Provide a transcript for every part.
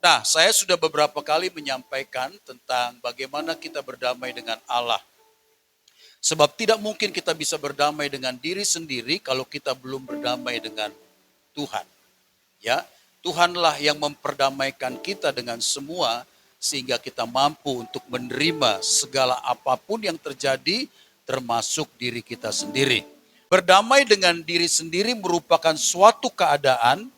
Nah, saya sudah beberapa kali menyampaikan tentang bagaimana kita berdamai dengan Allah. Sebab tidak mungkin kita bisa berdamai dengan diri sendiri kalau kita belum berdamai dengan Tuhan. Ya, Tuhanlah yang memperdamaikan kita dengan semua sehingga kita mampu untuk menerima segala apapun yang terjadi termasuk diri kita sendiri. Berdamai dengan diri sendiri merupakan suatu keadaan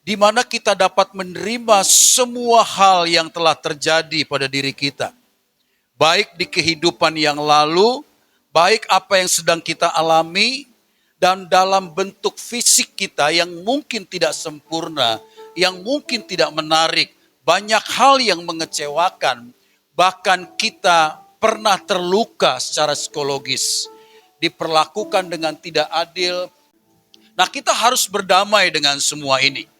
di mana kita dapat menerima semua hal yang telah terjadi pada diri kita. Baik di kehidupan yang lalu, baik apa yang sedang kita alami, dan dalam bentuk fisik kita yang mungkin tidak sempurna, yang mungkin tidak menarik, banyak hal yang mengecewakan, bahkan kita pernah terluka secara psikologis, diperlakukan dengan tidak adil. Nah, kita harus berdamai dengan semua ini.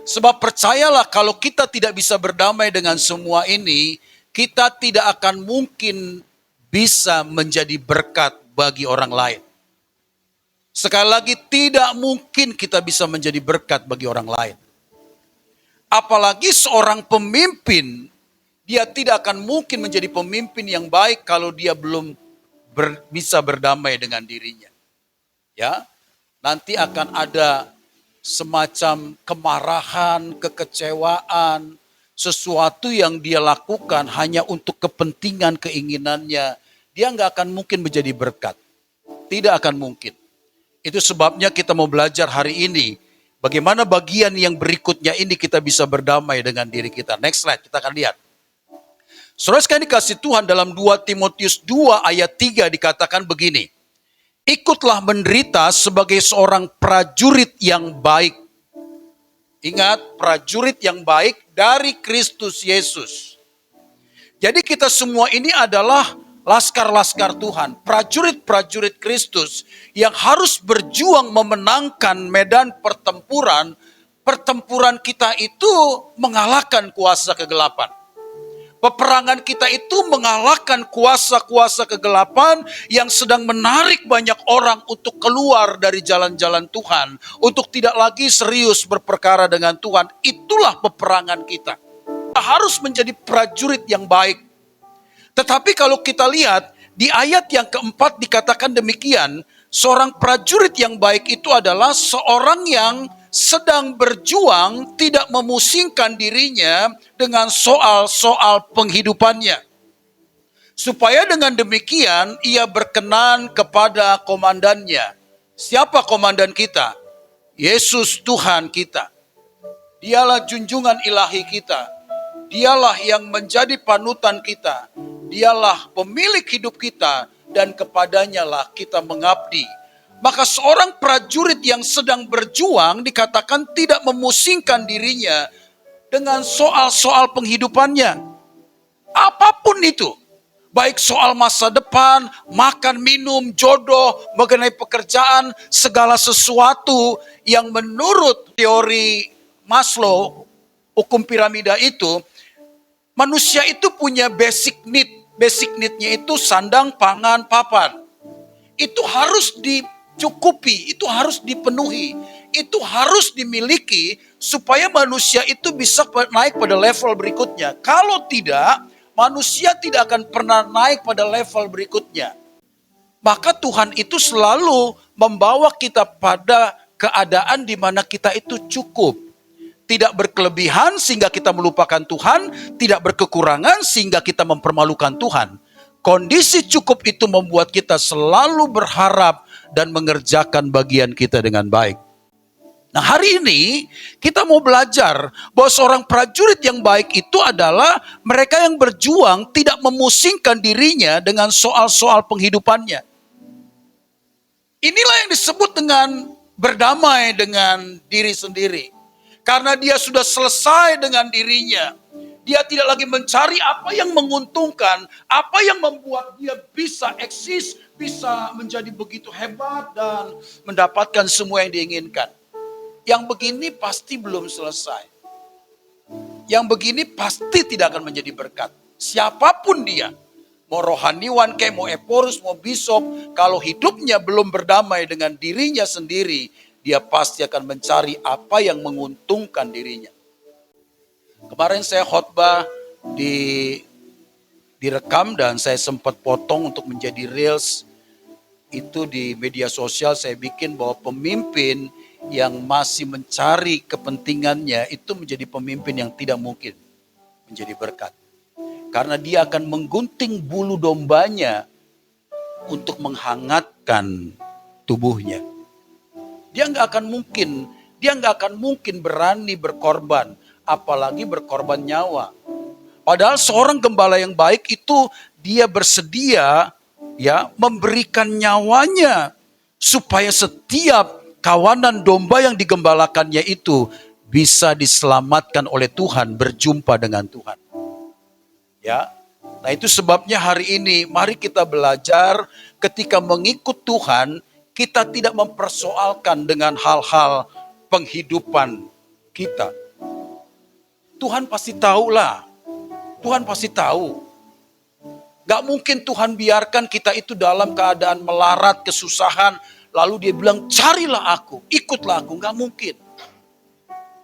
Sebab percayalah kalau kita tidak bisa berdamai dengan semua ini, kita tidak akan mungkin bisa menjadi berkat bagi orang lain. Sekali lagi, tidak mungkin kita bisa menjadi berkat bagi orang lain. Apalagi seorang pemimpin, dia tidak akan mungkin menjadi pemimpin yang baik kalau dia belum bisa berdamai dengan dirinya. Ya, nanti akan ada semacam kemarahan, kekecewaan, sesuatu yang dia lakukan hanya untuk kepentingan keinginannya. Dia nggak akan mungkin menjadi berkat. Tidak akan mungkin. Itu sebabnya kita mau belajar hari ini. Bagaimana bagian yang berikutnya ini kita bisa berdamai dengan diri kita. Next slide, kita akan lihat. Saudara sekalian dikasih Tuhan, dalam 2 Timotius 2 ayat 3 dikatakan begini. Ikutlah menderita sebagai seorang prajurit yang baik. Ingat, prajurit yang baik dari Kristus Yesus. Jadi kita semua ini adalah laskar-laskar Tuhan, prajurit-prajurit Kristus yang harus berjuang memenangkan medan pertempuran. Pertempuran kita itu mengalahkan kuasa kegelapan. Peperangan kita itu mengalahkan kuasa-kuasa kegelapan yang sedang menarik banyak orang untuk keluar dari jalan-jalan Tuhan. Untuk tidak lagi serius berperkara dengan Tuhan. Itulah peperangan kita. Kita harus menjadi prajurit yang baik. Tetapi kalau kita lihat di ayat yang keempat dikatakan demikian. Seorang prajurit yang baik itu adalah seorang yang sedang berjuang, tidak memusingkan dirinya dengan soal-soal penghidupannya. Supaya dengan demikian ia berkenan kepada komandannya. Siapa komandan kita? Yesus Tuhan kita. Dialah junjungan ilahi kita. Dialah yang menjadi panutan kita. Dialah pemilik hidup kita dan kepadanya lah kita mengabdi. Maka seorang prajurit yang sedang berjuang dikatakan tidak memusingkan dirinya dengan soal-soal penghidupannya. Apapun itu. Baik soal masa depan, makan, minum, jodoh, mengenai pekerjaan, segala sesuatu yang menurut teori Maslow, hukum piramida itu, manusia itu punya basic need. Basic need-nya itu sandang, pangan, papan. Itu harus dicukupi, itu harus dipenuhi, itu harus dimiliki supaya manusia itu bisa naik pada level berikutnya. Kalau tidak, manusia tidak akan pernah naik pada level berikutnya. Maka Tuhan itu selalu membawa kita pada keadaan di mana kita itu cukup. Tidak berkelebihan sehingga kita melupakan Tuhan, tidak berkekurangan sehingga kita mempermalukan Tuhan. Kondisi cukup itu membuat kita selalu berharap dan mengerjakan bagian kita dengan baik. Nah, hari ini kita mau belajar bahwa seorang prajurit yang baik itu adalah mereka yang berjuang tidak memusingkan dirinya dengan soal-soal penghidupannya. Inilah yang disebut dengan berdamai dengan diri sendiri. Karena dia sudah selesai dengan dirinya. Dia tidak lagi mencari apa yang menguntungkan, apa yang membuat dia bisa eksis, bisa menjadi begitu hebat dan mendapatkan semua yang diinginkan. Yang begini pasti belum selesai. Yang begini pasti tidak akan menjadi berkat. Siapapun dia, mau rohaniwan kayak, mau eporus, mau bisop, kalau hidupnya belum berdamai dengan dirinya sendiri, dia pasti akan mencari apa yang menguntungkan dirinya. Kemarin saya khotbah direkam dan saya sempat potong untuk menjadi reels. Itu di media sosial saya bikin bahwa pemimpin yang masih mencari kepentingannya itu menjadi pemimpin yang tidak mungkin menjadi berkat. Karena dia akan menggunting bulu dombanya untuk menghangatkan tubuhnya. Dia nggak akan mungkin berani berkorban, apalagi berkorban nyawa. Padahal seorang gembala yang baik itu dia bersedia ya memberikan nyawanya supaya setiap kawanan domba yang digembalakannya itu bisa diselamatkan oleh Tuhan, berjumpa dengan Tuhan. Ya. Nah, itu sebabnya hari ini mari kita belajar ketika mengikut Tuhan, kita tidak mempersoalkan dengan hal-hal penghidupan kita. Tuhan pasti tahulah. Tuhan pasti tahu. Gak mungkin Tuhan biarkan kita itu dalam keadaan melarat, kesusahan. Lalu dia bilang, carilah aku, ikutlah aku. Gak mungkin.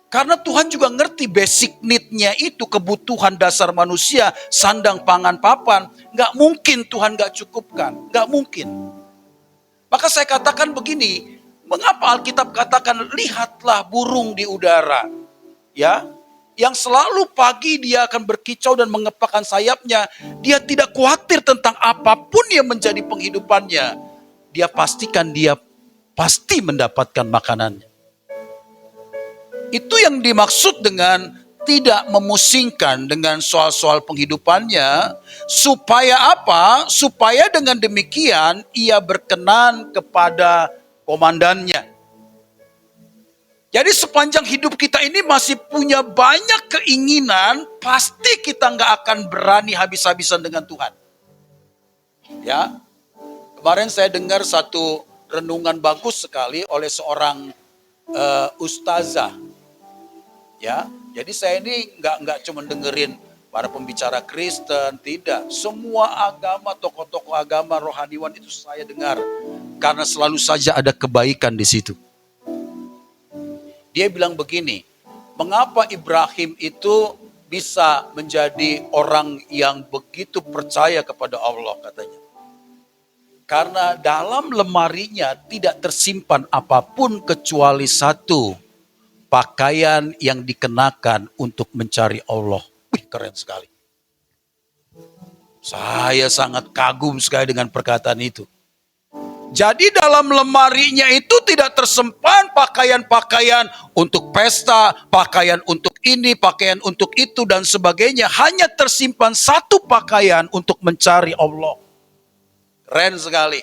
Karena Tuhan juga ngerti basic need-nya itu, kebutuhan dasar manusia, sandang, pangan, papan. Gak mungkin Tuhan gak cukupkan. Gak mungkin. Maka saya katakan begini, mengapa Alkitab katakan, lihatlah burung di udara. Ya, yang selalu pagi dia akan berkicau dan mengepakkan sayapnya. Dia tidak khawatir tentang apapun yang menjadi penghidupannya. Dia pastikan dia pasti mendapatkan makanannya. Itu yang dimaksud dengan tidak memusingkan dengan soal-soal penghidupannya. Supaya apa? Supaya dengan demikian ia berkenan kepada komandannya. Jadi sepanjang hidup kita ini masih punya banyak keinginan, pasti kita nggak akan berani habis-habisan dengan Tuhan. Ya, kemarin saya dengar satu renungan bagus sekali oleh seorang ustazah. Ya, jadi saya ini nggak cuma dengerin para pembicara Kristen, tidak. Semua agama, tokoh-tokoh agama, rohaniwan itu saya dengar, karena selalu saja ada kebaikan di situ. Dia bilang begini, mengapa Ibrahim itu bisa menjadi orang yang begitu percaya kepada Allah katanya. Karena dalam lemarinya tidak tersimpan apapun kecuali satu pakaian yang dikenakan untuk mencari Allah. Wih, keren sekali. Saya sangat kagum sekali dengan perkataan itu. Jadi dalam lemarinya itu tidak tersimpan pakaian-pakaian untuk pesta, pakaian untuk ini, pakaian untuk itu dan sebagainya. Hanya tersimpan satu pakaian untuk mencari Allah. Keren sekali.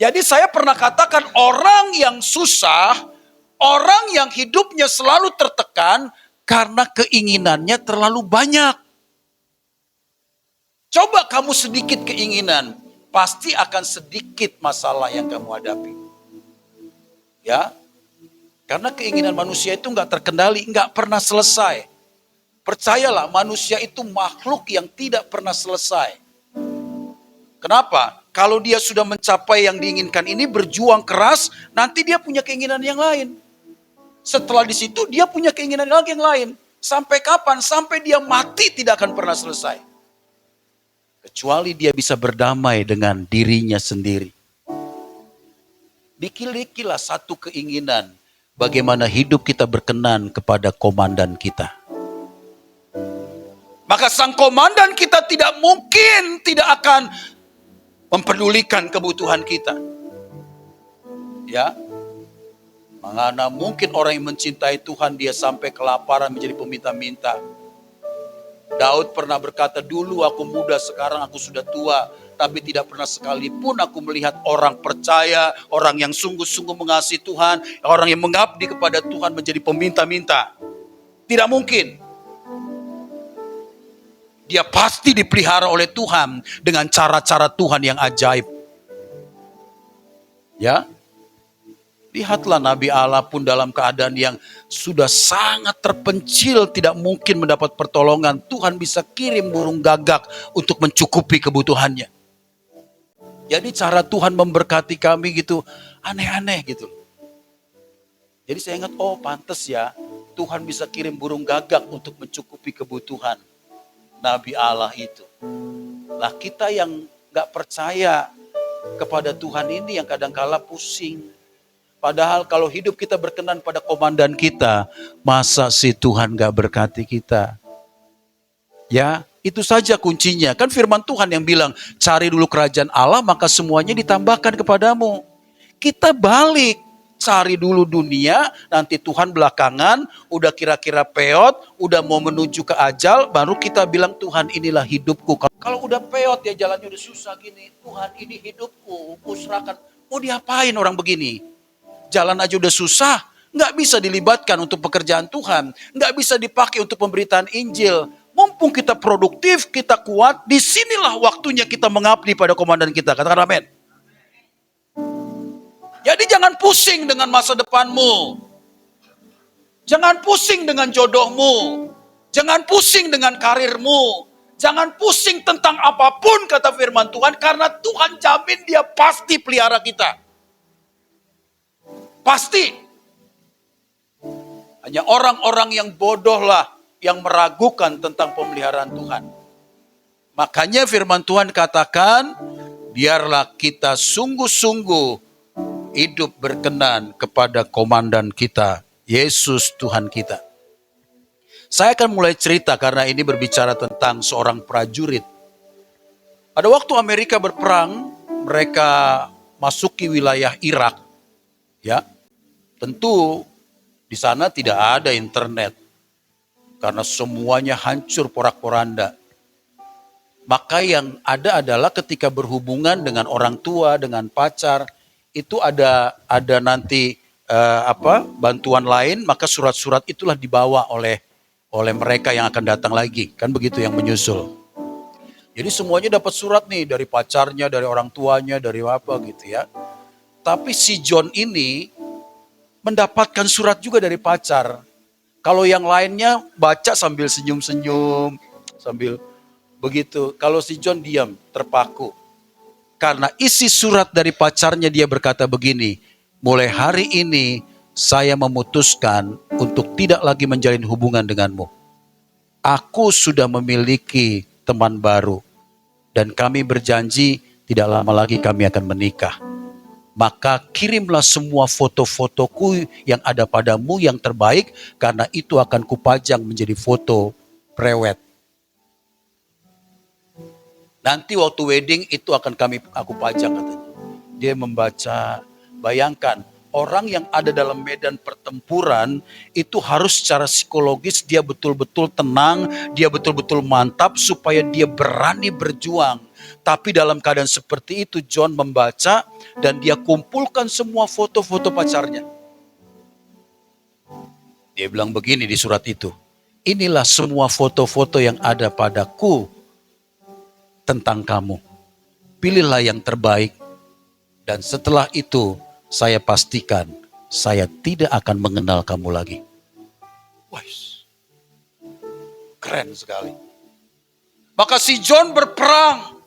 Jadi saya pernah katakan orang yang susah, orang yang hidupnya selalu tertekan karena keinginannya terlalu banyak. Coba kamu sedikit keinginan, pasti akan sedikit masalah yang kamu hadapi. Ya, karena keinginan manusia itu nggak terkendali, nggak pernah selesai. Percayalah, manusia itu makhluk yang tidak pernah selesai. Kenapa? Kalau dia sudah mencapai yang diinginkan ini, berjuang keras, nanti dia punya keinginan yang lain. Setelah di situ dia punya keinginan lagi yang lain. Sampai kapan? Sampai dia mati tidak akan pernah selesai. Kecuali dia bisa berdamai dengan dirinya sendiri. Dikilikilah satu keinginan. Bagaimana hidup kita berkenan kepada komandan kita. Maka sang komandan kita tidak mungkin tidak akan mempedulikan kebutuhan kita. Ya. Mana mungkin orang yang mencintai Tuhan dia sampai kelaparan menjadi peminta-minta. Daud pernah berkata, dulu aku muda, sekarang aku sudah tua. Tapi tidak pernah sekalipun aku melihat orang percaya, orang yang sungguh-sungguh mengasihi Tuhan, orang yang mengabdi kepada Tuhan menjadi peminta-minta. Tidak mungkin. Dia pasti dipelihara oleh Tuhan dengan cara-cara Tuhan yang ajaib. Ya. Lihatlah Nabi Allah pun dalam keadaan yang sudah sangat terpencil, tidak mungkin mendapat pertolongan. Tuhan bisa kirim burung gagak untuk mencukupi kebutuhannya. Jadi cara Tuhan memberkati kami gitu, aneh-aneh gitu. Jadi saya ingat, oh pantas ya, Tuhan bisa kirim burung gagak untuk mencukupi kebutuhan Nabi Allah itu. Lah kita yang gak percaya kepada Tuhan ini yang kadang-kala pusing. Padahal kalau hidup kita berkenan pada komandan kita, masa sih Tuhan gak berkati kita? Ya, itu saja kuncinya. Kan firman Tuhan yang bilang, cari dulu kerajaan Allah maka semuanya ditambahkan kepadamu. Kita balik, cari dulu dunia, nanti Tuhan belakangan, udah kira-kira peot, udah mau menuju ke ajal, baru kita bilang Tuhan inilah hidupku. Kalau udah peot ya jalannya udah susah gini, Tuhan ini hidupku, ku serahkan. Mau diapain orang begini? Jalan aja udah susah, nggak bisa dilibatkan untuk pekerjaan Tuhan, nggak bisa dipakai untuk pemberitaan Injil. Mumpung kita produktif, kita kuat, disinilah waktunya kita mengabdi pada komandan kita. Katakan amin. Jadi jangan pusing dengan masa depanmu. Jangan pusing dengan jodohmu. Jangan pusing dengan karirmu. Jangan pusing tentang apapun kata firman Tuhan. Karena Tuhan jamin dia pasti pelihara kita. Pasti. Hanya orang-orang yang bodoh lah yang meragukan tentang pemeliharaan Tuhan. Makanya firman Tuhan katakan, biarlah kita sungguh-sungguh hidup berkenan kepada komandan kita, Yesus Tuhan kita. Saya akan mulai cerita karena ini berbicara tentang seorang prajurit. Pada waktu Amerika berperang, mereka masuki wilayah Irak. Ya, tentu di sana tidak ada internet karena semuanya hancur porak-poranda. Maka yang ada adalah ketika berhubungan dengan orang tua, dengan pacar, itu ada nanti bantuan lain, maka surat-surat itulah dibawa oleh mereka yang akan datang lagi, kan begitu yang menyusul. Jadi semuanya dapat surat nih dari pacarnya, dari orang tuanya, dari apa gitu ya. Tapi si John ini mendapatkan surat juga dari pacar. Kalau yang lainnya baca sambil senyum-senyum, sambil begitu. Kalau si John diam, terpaku. Karena isi surat dari pacarnya dia berkata begini, mulai hari ini saya memutuskan untuk tidak lagi menjalin hubungan denganmu. Aku sudah memiliki teman baru dan kami berjanji tidak lama lagi kami akan menikah. Maka kirimlah semua foto-fotoku yang ada padamu yang terbaik karena itu akan kupajang menjadi foto prewed. Nanti waktu wedding itu akan aku pajang katanya. Dia membaca, bayangkan orang yang ada dalam medan pertempuran itu harus secara psikologis dia betul-betul tenang, dia betul-betul mantap supaya dia berani berjuang. Tapi dalam keadaan seperti itu John membaca dan dia kumpulkan semua foto-foto pacarnya. Dia bilang begini di surat itu, inilah semua foto-foto yang ada padaku tentang kamu. Pilihlah yang terbaik dan setelah itu saya pastikan saya tidak akan mengenal kamu lagi. Wah, keren sekali. Maka si John berperang.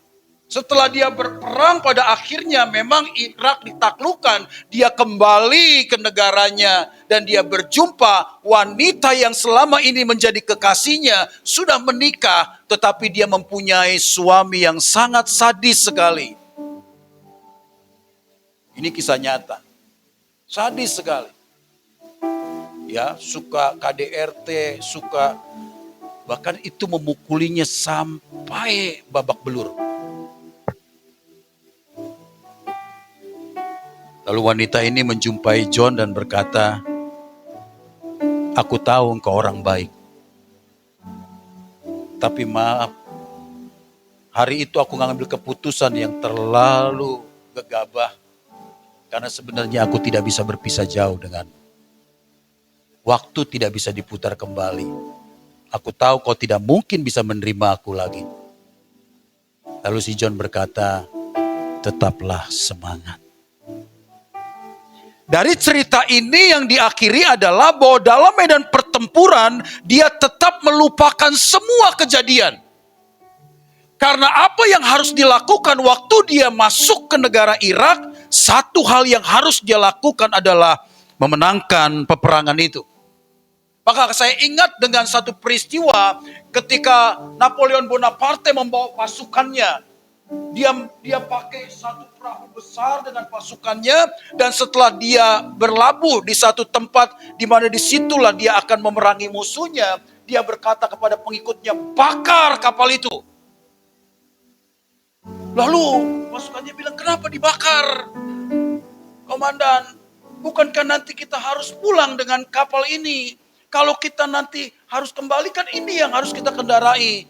Setelah dia berperang pada akhirnya memang Irak ditaklukkan. Dia kembali ke negaranya dan dia berjumpa wanita yang selama ini menjadi kekasihnya. Sudah menikah tetapi dia mempunyai suami yang sangat sadis sekali. Ini kisah nyata. Sadis sekali. Ya, suka KDRT, suka bahkan itu memukulinya sampai babak belur. Lalu wanita ini menjumpai John dan berkata, aku tahu engkau orang baik. Tapi maaf, hari itu aku ngambil keputusan yang terlalu gegabah. Karena sebenarnya aku tidak bisa berpisah jauh dengan. Waktu tidak bisa diputar kembali. Aku tahu kau tidak mungkin bisa menerima aku lagi. Lalu si John berkata, tetaplah semangat. Dari cerita ini yang diakhiri adalah bahwa dalam medan pertempuran dia tetap melupakan semua kejadian. Karena apa yang harus dilakukan waktu dia masuk ke negara Irak, satu hal yang harus dia lakukan adalah memenangkan peperangan itu. Maka saya ingat dengan satu peristiwa ketika Napoleon Bonaparte membawa pasukannya. Dia pakai satu perahu besar dengan pasukannya, dan setelah dia berlabuh di satu tempat di mana disitulah dia akan memerangi musuhnya, dia berkata kepada pengikutnya, bakar kapal itu. Lalu pasukannya bilang, kenapa dibakar, komandan? Bukankah nanti kita harus pulang dengan kapal ini? Kalau kita nanti harus kembalikan, ini yang harus kita kendarai.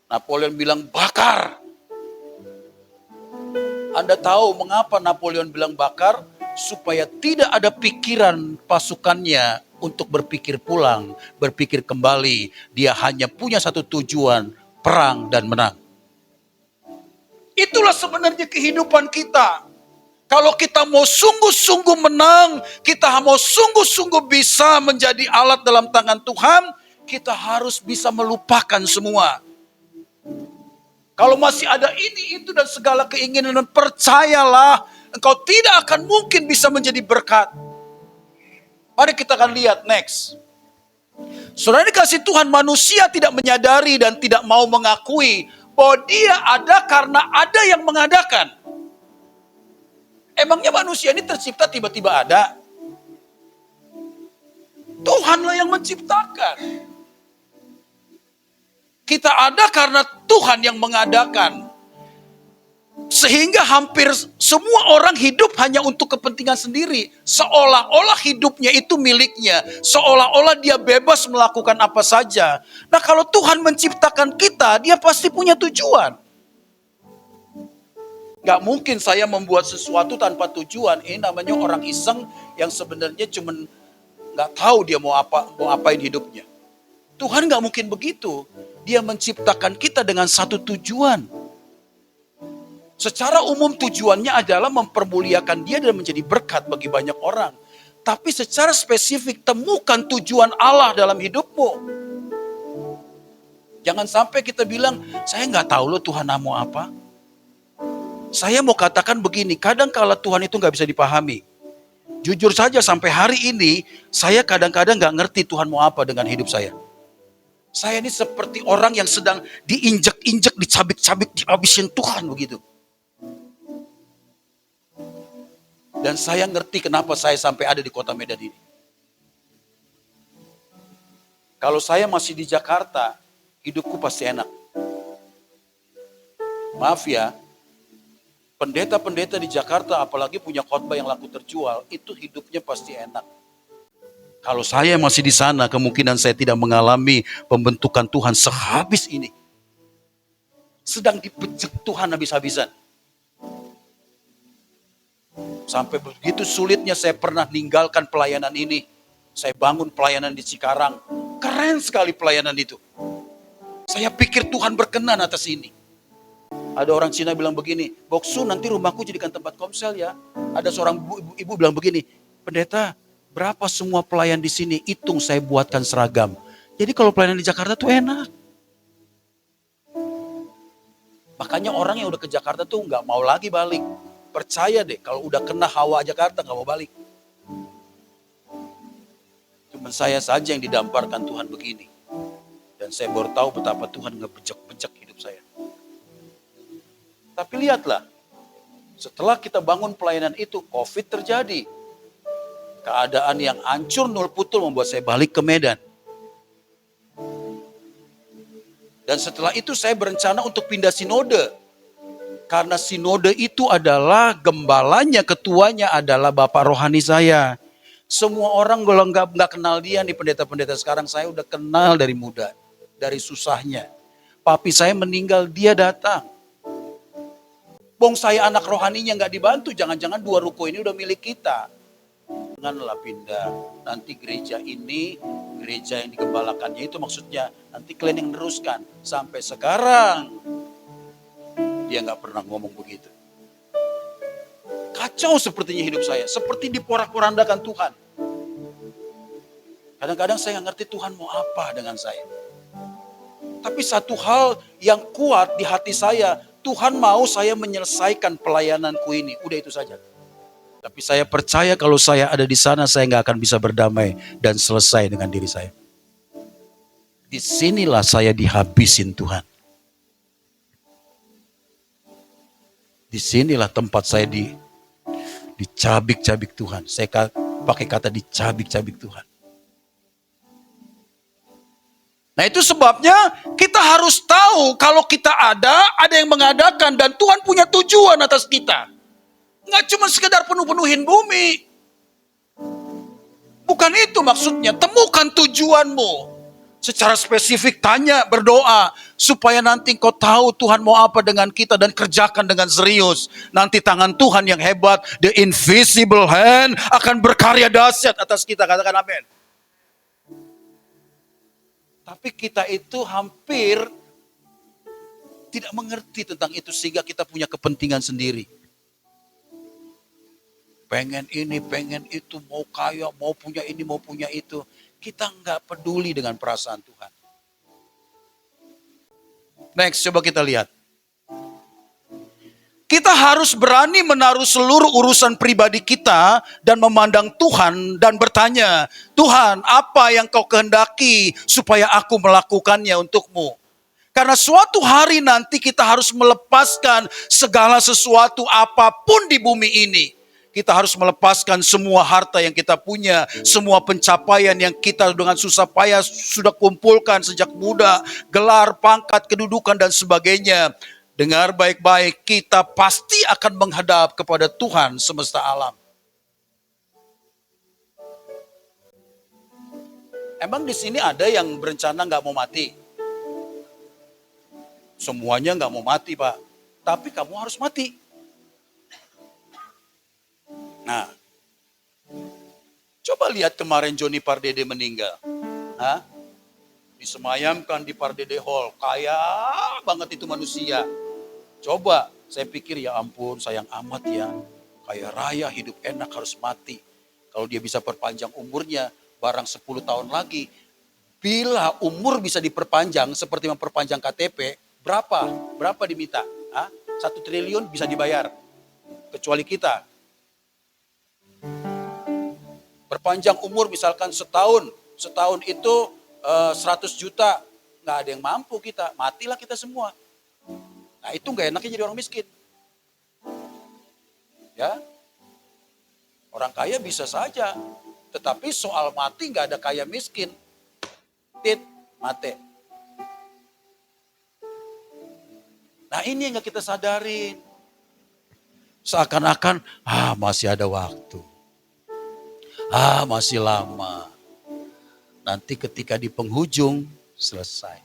Napoleon bilang, bakar. Anda tahu mengapa Napoleon bilang bakar? Supaya tidak ada pikiran pasukannya untuk berpikir pulang, berpikir kembali. Dia hanya punya satu tujuan, perang dan menang. Itulah sebenarnya kehidupan kita. Kalau kita mau sungguh-sungguh menang, kita mau sungguh-sungguh bisa menjadi alat dalam tangan Tuhan, kita harus bisa melupakan semua. Kalau masih ada ini, itu, dan segala keinginan, percayalah, engkau tidak akan mungkin bisa menjadi berkat. Mari kita akan lihat next. Saudara dikasih Tuhan, manusia tidak menyadari dan tidak mau mengakui bahwa dia ada karena ada yang mengadakan. Emangnya manusia ini tercipta tiba-tiba ada? Tuhanlah yang menciptakan. Kita ada karena Tuhan yang mengadakan. Sehingga hampir semua orang hidup hanya untuk kepentingan sendiri. Seolah-olah hidupnya itu miliknya. Seolah-olah dia bebas melakukan apa saja. Nah, kalau Tuhan menciptakan kita, dia pasti punya tujuan. Gak mungkin saya membuat sesuatu tanpa tujuan. Ini namanya orang iseng yang sebenarnya cuman gak tahu dia mau apain hidupnya. Tuhan gak mungkin begitu. Dia menciptakan kita dengan satu tujuan. Secara umum tujuannya adalah mempermuliakan dia dan menjadi berkat bagi banyak orang. Tapi secara spesifik temukan tujuan Allah dalam hidupmu. Jangan sampai kita bilang, saya gak tahu loh Tuhan mau apa. Saya mau katakan begini, kadang kala Tuhan itu gak bisa dipahami. Jujur saja sampai hari ini, saya kadang-kadang gak ngerti Tuhan mau apa dengan hidup saya. Saya ini seperti orang yang sedang diinjek-injek, dicabik-cabik, dihabisin Tuhan begitu. Dan saya ngerti kenapa saya sampai ada di kota Medan ini. Kalau saya masih di Jakarta, hidupku pasti enak. Maaf ya, pendeta-pendeta di Jakarta apalagi punya khotbah yang laku terjual, itu hidupnya pasti enak. Kalau saya masih di sana, kemungkinan saya tidak mengalami pembentukan Tuhan sehabis ini. Sedang dipejek Tuhan habis-habisan. Sampai begitu sulitnya saya pernah ninggalkan pelayanan ini. Saya bangun pelayanan di Cikarang. Keren sekali pelayanan itu. Saya pikir Tuhan berkenan atas ini. Ada orang Cina bilang begini, Boksu nanti rumahku jadikan tempat komsel ya. Ada seorang ibu bilang begini, pendeta, berapa semua pelayan di sini? Hitung saya buatkan seragam. Jadi kalau pelayanan di Jakarta tuh enak. Makanya orang yang udah ke Jakarta tuh nggak mau lagi balik. Percaya deh, kalau udah kena hawa Jakarta nggak mau balik. Cuman saya saja yang didamparkan Tuhan begini. Dan saya baru tahu betapa Tuhan ngebejek-bejek hidup saya. Tapi lihatlah, setelah kita bangun pelayanan itu, COVID terjadi. Keadaan yang hancur nol putul membuat saya balik ke Medan. Dan setelah itu saya berencana untuk pindah sinode. Karena sinode itu adalah gembalanya, ketuanya adalah bapak rohani saya. Semua orang kalau nggak kenal dia nih pendeta-pendeta sekarang, saya udah kenal dari muda. Dari susahnya. Papi saya meninggal, dia datang. Bong saya anak rohaninya nggak dibantu, jangan-jangan 2 ruko ini udah milik kita. Janganlah pindah, nanti gereja ini, gereja yang digembalakannya itu maksudnya nanti kalian yang meneruskan. Sampai sekarang dia nggak pernah ngomong begitu. Kacau sepertinya hidup saya, seperti diporak-porandakan Tuhan. Kadang-kadang saya nggak ngerti Tuhan mau apa dengan saya. Tapi satu hal yang kuat di hati saya, Tuhan mau saya menyelesaikan pelayananku ini, udah itu saja. Tapi saya percaya kalau saya ada di sana, saya nggak akan bisa berdamai dan selesai dengan diri saya. Disinilah saya dihabisin Tuhan. Disinilah tempat saya dicabik-cabik Tuhan. Saya pakai kata dicabik-cabik Tuhan. Nah itu sebabnya kita harus tahu kalau kita ada yang mengadakan dan Tuhan punya tujuan atas kita. Nggak cuma sekedar penuh-penuhin bumi. Bukan itu maksudnya, temukan tujuanmu. Secara spesifik tanya, berdoa. Supaya nanti kau tahu Tuhan mau apa dengan kita dan kerjakan dengan serius. Nanti tangan Tuhan yang hebat, the invisible hand akan berkarya dahsyat atas kita. Katakan amin. Tapi kita itu hampir tidak mengerti tentang itu sehingga kita punya kepentingan sendiri. Pengen ini, pengen itu, mau kaya, mau punya ini, mau punya itu. Kita nggak peduli dengan perasaan Tuhan. Next, coba kita lihat. Kita harus berani menaruh seluruh urusan pribadi kita dan memandang Tuhan dan bertanya, Tuhan, apa yang kau kehendaki supaya aku melakukannya untukmu? Karena suatu hari nanti kita harus melepaskan segala sesuatu apapun di bumi ini. Kita harus melepaskan semua harta yang kita punya, semua pencapaian yang kita dengan susah payah sudah kumpulkan sejak muda, gelar, pangkat, kedudukan dan sebagainya. Dengar baik-baik, kita pasti akan menghadap kepada Tuhan semesta alam. Emang di sini ada yang berencana nggak mau mati? Semuanya nggak mau mati, Pak. Tapi kamu harus mati. Nah, coba lihat kemarin Johnny Pardede meninggal. Hah? Disemayamkan di Pardede Hall. Kaya banget itu manusia. Coba, saya pikir ya ampun sayang amat ya. Kaya raya hidup enak harus mati. Kalau dia bisa perpanjang umurnya, barang 10 tahun lagi. Bila umur bisa diperpanjang seperti memperpanjang KTP, berapa? Berapa diminta? 1 triliun bisa dibayar. Kecuali kita. Perpanjang umur misalkan setahun. Setahun itu 100 juta. Nggak ada yang mampu kita. Matilah kita semua. Nah itu nggak enaknya jadi orang miskin. Ya, orang kaya bisa saja. Tetapi soal mati nggak ada kaya miskin. Mati. Nah ini yang nggak kita sadarin. Seakan-akan, masih ada waktu. Masih lama. Nanti ketika di penghujung, selesai.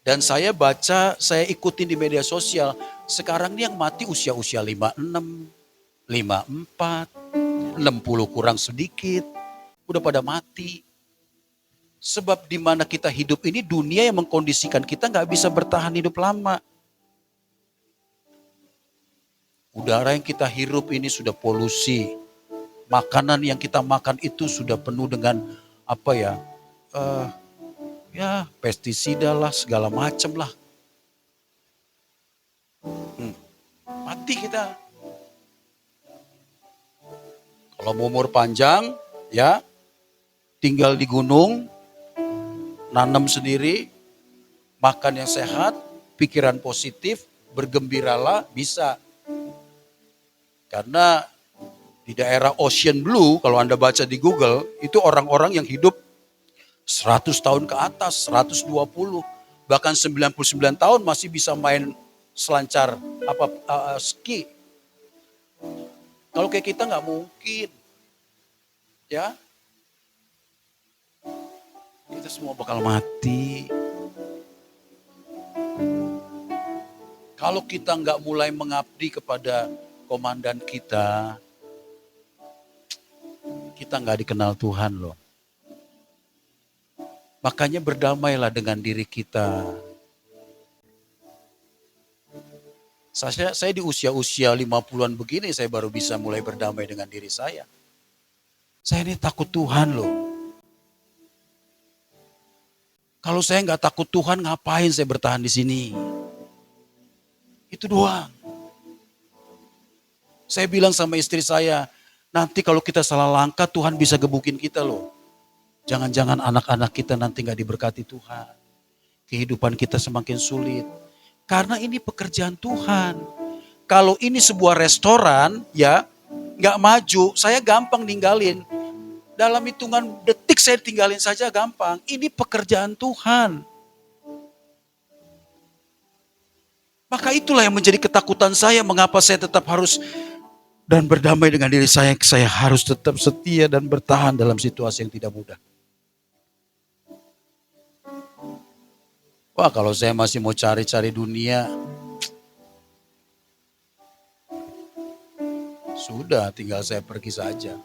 Dan saya baca, saya ikutin di media sosial. Sekarang ini yang mati usia-usia 56, 54, 60 kurang sedikit. Udah pada mati. Sebab di mana kita hidup ini dunia yang mengkondisikan kita nggak bisa bertahan hidup lama. Udara yang kita hirup ini sudah polusi. Makanan yang kita makan itu sudah penuh dengan pestisida lah, segala macam lah. Mati kita. Kalau mau umur panjang, ya tinggal di gunung, nanam sendiri, makan yang sehat, pikiran positif, bergembiralah, bisa. Karena di daerah Ocean Blue, kalau Anda baca di Google, itu orang-orang yang hidup 100 tahun ke atas, 120, bahkan 99 tahun masih bisa main selancar ski. Kalau kayak kita nggak mungkin, ya. Kita semua bakal mati. Kalau kita nggak mulai mengabdi kepada komandan kita nggak dikenal Tuhan loh. Makanya berdamailah dengan diri kita. Saya di usia-usia 50-an begini saya baru bisa mulai berdamai dengan diri saya. Saya ini takut Tuhan loh. Kalau saya nggak takut Tuhan, ngapain saya bertahan di sini? Itu doang. Saya bilang sama istri saya, Nanti kalau kita salah langkah, Tuhan bisa gebukin kita loh. Jangan-jangan anak-anak kita nanti gak diberkati Tuhan. Kehidupan kita semakin sulit. Karena ini pekerjaan Tuhan. Kalau ini sebuah restoran, ya gak maju, saya gampang ninggalin. Dalam hitungan detik saya tinggalin saja gampang. Ini pekerjaan Tuhan. Maka itulah yang menjadi ketakutan saya, mengapa saya tetap harus dan berdamai dengan diri saya harus tetap setia dan bertahan dalam situasi yang tidak mudah. Wah, kalau saya masih mau cari-cari dunia, sudah tinggal saya pergi saja.